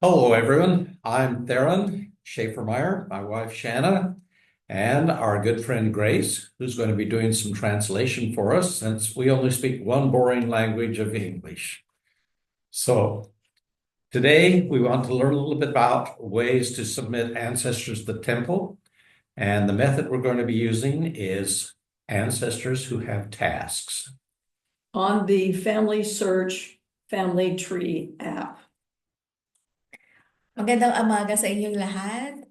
Hello, everyone. I'm Theron Schaefer-Meyer, my wife Shanna, and our good friend Grace, who's going to be doing some translation for us since we only speak one boring language of English. So today we want to learn a little bit about ways to submit ancestors to the temple. And the method we're going to be using is ancestors who have tasks. On the Family Search Family Tree app. Magandang umaga sa inyong lahat.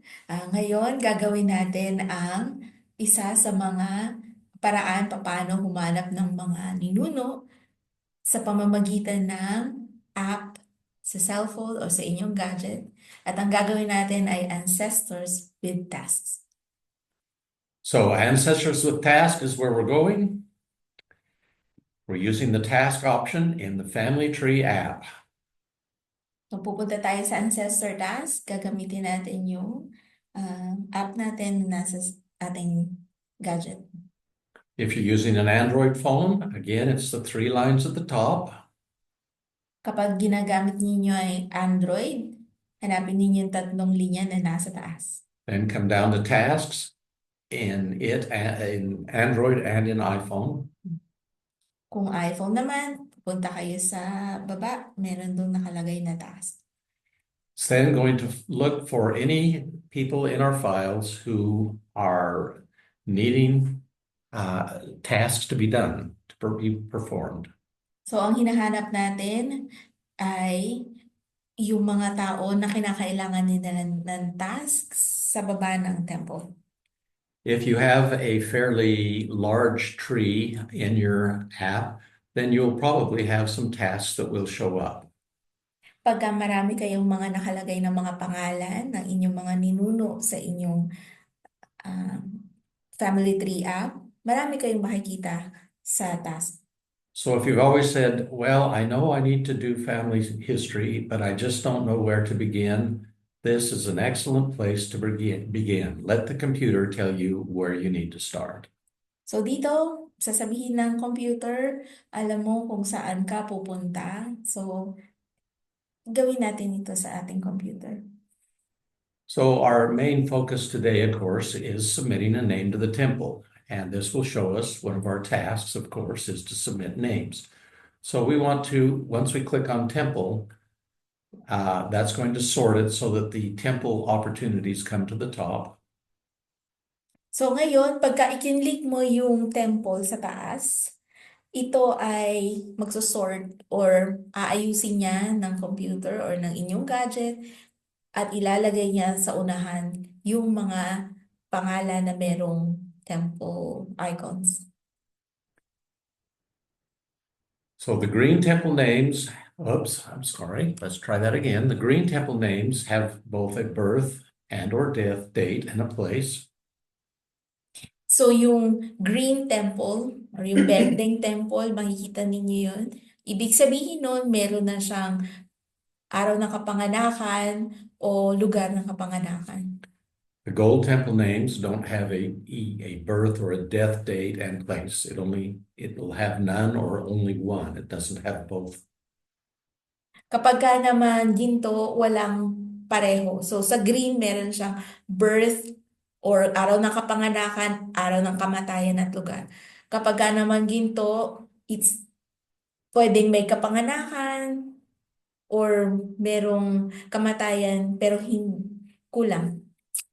Ngayon, gagawin natin ang isa sa mga paraan paano humanap ng mga ninuno sa pamamagitan ng app sa cellphone o sa inyong gadget. At ang gagawin natin ay Ancestors with Tasks. So ancestors with task is where we're going. We're using the task option in the Family Tree app. So, pupunta tayo sa Ancestor Task. Gagamitin natin yung app natin na nasa ating gadget. If you're using an Android phone, again, it's the three lines at the top. Kapag ginagamit ninyo ay Android, hanapin ninyo yung tatlong linya na nasa taas. Then come down to tasks in Android and in iPhone. Kung iPhone naman, punta kayo sa baba, meron doon nakalagay na task. It's then going to look for any people in our files who are needing tasks to be done, to be performed. So, ang hinahanap natin ay yung mga tao na kinakailangan nila ng tasks sa baba ng temple. If you have a fairly large tree in your app, then you'll probably have some tasks that will show up. Pagka marami kayong mga nakalagay na mga pangalan ng inyong mga ninuno sa inyong Family Tree app, marami kayong makikita sa task. So if you've always said, well, I know I need to do family history, but I just don't know where to begin, this is an excellent place to begin. Let the computer tell you where you need to start. So dito, sasabihin ng computer, alam mo kung saan ka pupunta. So, gawin natin ito sa ating computer. So our main focus today, of course, is submitting a name to the temple. And this will show us one of our tasks, of course, is to submit names. So we want to, once we click on temple, that's going to sort it so that the temple opportunities come to the top. So ngayon, pagka i-click mo yung temple sa taas, ito ay magsusort or aayusin niya ng computer or ng inyong gadget at ilalagay niya sa unahan yung mga pangalan na merong temple icons. So the green temple names, oops, I'm sorry, let's try that again. The green temple names have both a birth and or death date and a place. So yung green temple or yung bending temple, makikita ninyo yun. Ibig sabihin nun, meron na siyang araw ng kapanganakan o lugar ng kapanganakan. The gold temple names don't have a birth or a death date and place. It will have none or only one. It doesn't have both. Kapag ka naman ginto, walang pareho. So sa green, meron siyang birth or araw ng kapanganakan, araw ng kamatayan at lugar. Kapag ka naman ginto, it's pwedeng may kapanganakan or merong kamatayan pero kulang.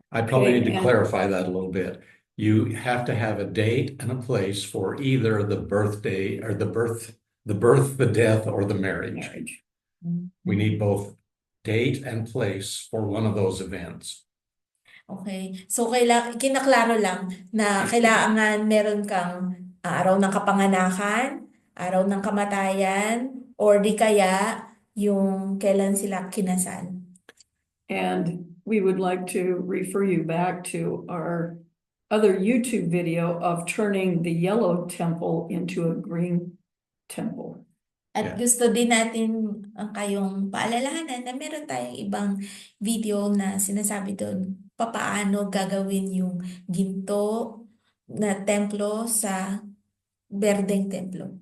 I probably Okay, need to and- clarify that a little bit. You have to have a date and a place for either the birthday or the birth, the death, or the marriage. We need both date and place for one of those events. Okay. So, kinaklaro lang na kailangan meron kang araw ng kapanganakan, araw ng kamatayan, or di kaya yung kailan sila kinasal. And we would like to refer you back to our other YouTube video of turning the yellow temple into a green temple. At Yeah. gusto din natin kayong paalalahanan na meron tayong ibang video na sinasabi doon papaano gagawin yung ginto na templo sa berdeng templo.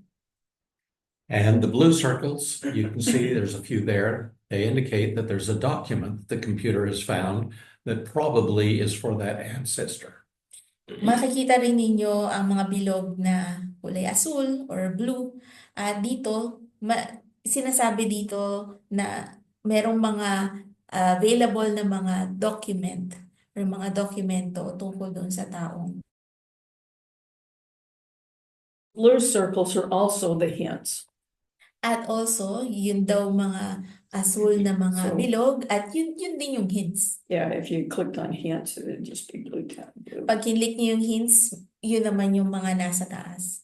And the blue circles, you can see there's a few there. They indicate that there's a document the computer has found that probably is for that ancestor. Makikita rin ninyo ang mga bilog na kulay asul or blue. At dito, sinasabi dito na merong mga available na mga document or mga dokumento tungkol doon sa taong. Blue circles are also the hints. At also, yun daw mga asul na mga So- bilog at yun din yung hints. Yeah, if you clicked on hints, it'd just be blue tab. Blue. Pag kinlik niyo yung hints, yun naman yung mga nasa taas.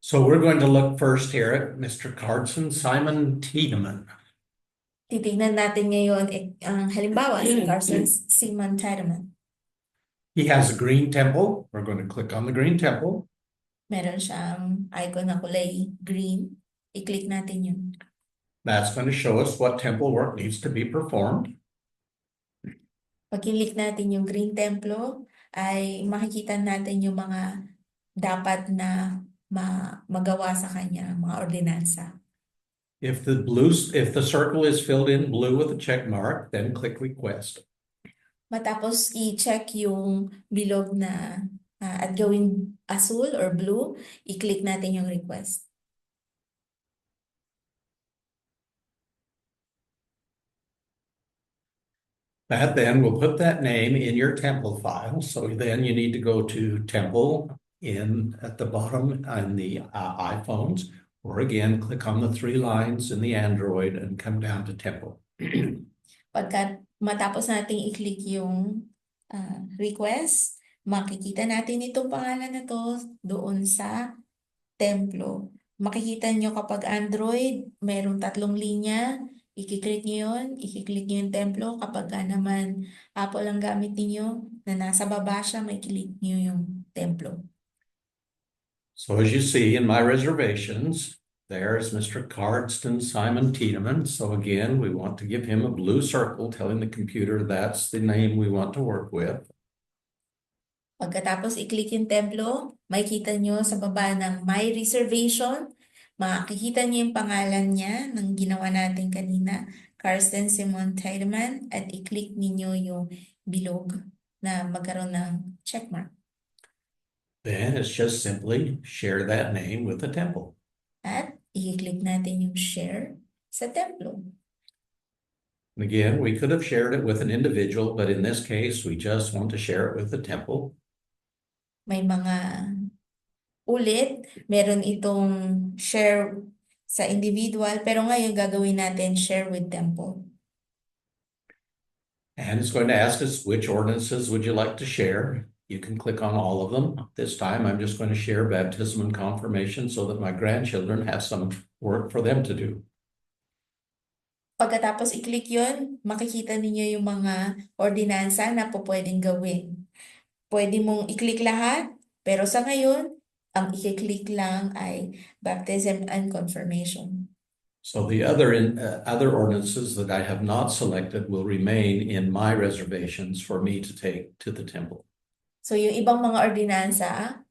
So we're going to look first here at Mr. Carson Simon Tiedemann. Titignan natin ngayon ang halimbawa si Carson Simon Tiedemann. He has a green temple. We're going to click on the green temple. Meron siyang icon na kulay green. I-click natin yun. That's going to show us what temple work needs to be performed. Pag kinlik natin yung green templo, ay makikita natin yung mga dapat na magawa sa kanya, mga ordinansa. If the circle is filled in blue with a check mark, then click request. Matapos i-check yung bilog na at gawing asul or blue, i-click natin yung request. That then will put that name in your temple file. So then you need to go to temple at the bottom on the iPhones, or again, click on the 3 lines in the Android and come down to temple. Pagka matapos nating i-click yung request, makikita natin itong pangalan na to doon sa templo. Makikita nyo kapag Android, mayroong 3 linya. I-click nyo yun, i-click nyo yung templo. Kapag naman Apple ang gamit niyo na nasa baba siya, may click nyo yung templo. So as you see in my reservations, there's Mr. Cardston Simon Tiedemann. So again, we want to give him a blue circle telling the computer that's the name we want to work with. Pagkatapos i-click yung templo, makikita nyo sa baba ng My Reservation, makikita nyo yung pangalan niya ng ginawa natin kanina, Carsten Simon Tiedemann, at i-click ninyo yung bilog na magkaroon ng checkmark. Then it's just simply share that name with the temple. At i-click natin yung share sa templo. And again, we could have shared it with an individual, but in this case, we just want to share it with the temple. May mga meron itong share sa individual, pero ngayon gagawin natin share with temple. And it's going to ask us which ordinances would you like to share. You can click on all of them. This time, I'm just going to share baptism and confirmation so that my grandchildren have some work for them to do. Pagkatapos i-click yun, makikita ninyo yung mga ordinansa na po pwedeng gawin. Pwede mong i-click lahat, pero sa ngayon, ang i-click lang ay baptism and confirmation. So the other ordinances that I have not selected will remain in my reservations for me to take to the temple. So yung ibang mga ordinansa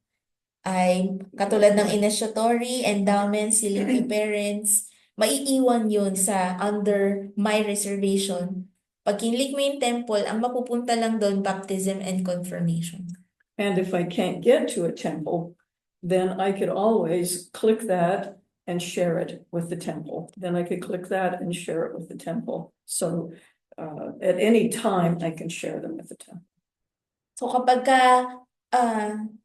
ay katulad ng initiatory, endowment, sealing to parents, maiiwan yun sa under my reservation. Pag kinlik mo yung temple, ang mapupunta lang doon, baptism and confirmation. And if I can't get to a temple, then I could always click that and share it with the temple. Then I could click that and share it with the temple. So at any time, I can share them with the temple. So kapag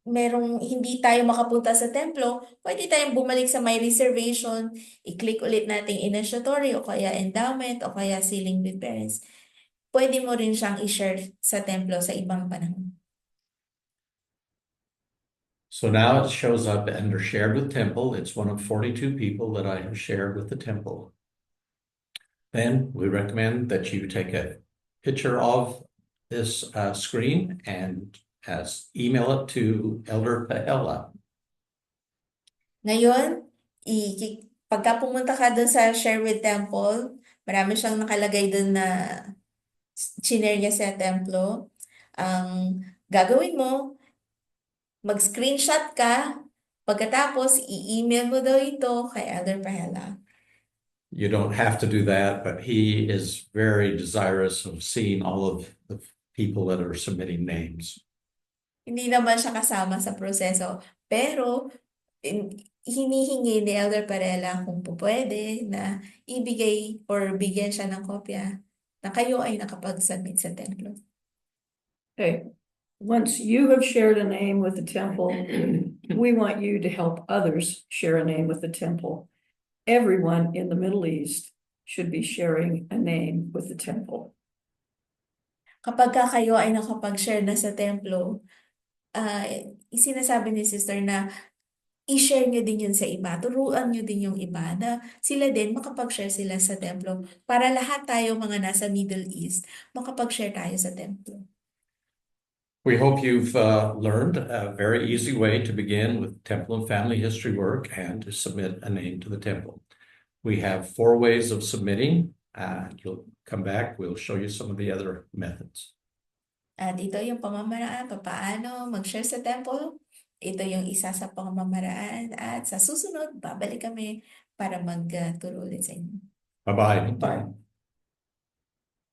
merong hindi tayo makapunta sa templo, pwede tayong bumalik sa my reservation, i-click ulit natin initiatory o kaya endowment o kaya sealing with parents. Pwede mo rin siyang i-share sa templo sa ibang panahon. So now it shows up under shared with temple. It's one of 42 people that I have shared with the temple. Then we recommend that you take a picture of this screen and email it to Elder Paella. Ngayon, pagka pumunta ka dun sa share with temple, marami siyang nakalagay dun na chinare niya sa templo. Ang gagawin mo, mag-screenshot ka Pagkatapos, i-email mo daw ito kay Elder Pahela. You don't have to do that, but he is very desirous of seeing all of the people that are submitting names. Hindi naman siya kasama sa proseso, pero hinihingi ni Elder Parela kung pwede na ibigay or bigyan siya ng kopya na kayo ay nakapag-submit sa templo. Okay, once you have shared a name with the temple, we want you to help others share a name with the temple. Everyone in the Middle East should be sharing a name with the temple. Kapag kayo ay nakapag-share na sa templo, sinasabi ni Sister na i-share nyo din yun sa iba. Turuan nyo din yung iba na sila din makapag-share sila sa templo para lahat tayo mga nasa Middle East makapag-share tayo sa templo. We hope you've learned a very easy way to begin with temple and family history work and to submit a name to the temple. We have 4 ways of submitting. You'll come back, we'll show you some of the other methods. At ito yung pamamaraan paano mag-share sa temple. Ito yung isa sa pamamaraan at sa susunod, babalik kami para magturo ulit sa inyo. Bye-bye. Bye.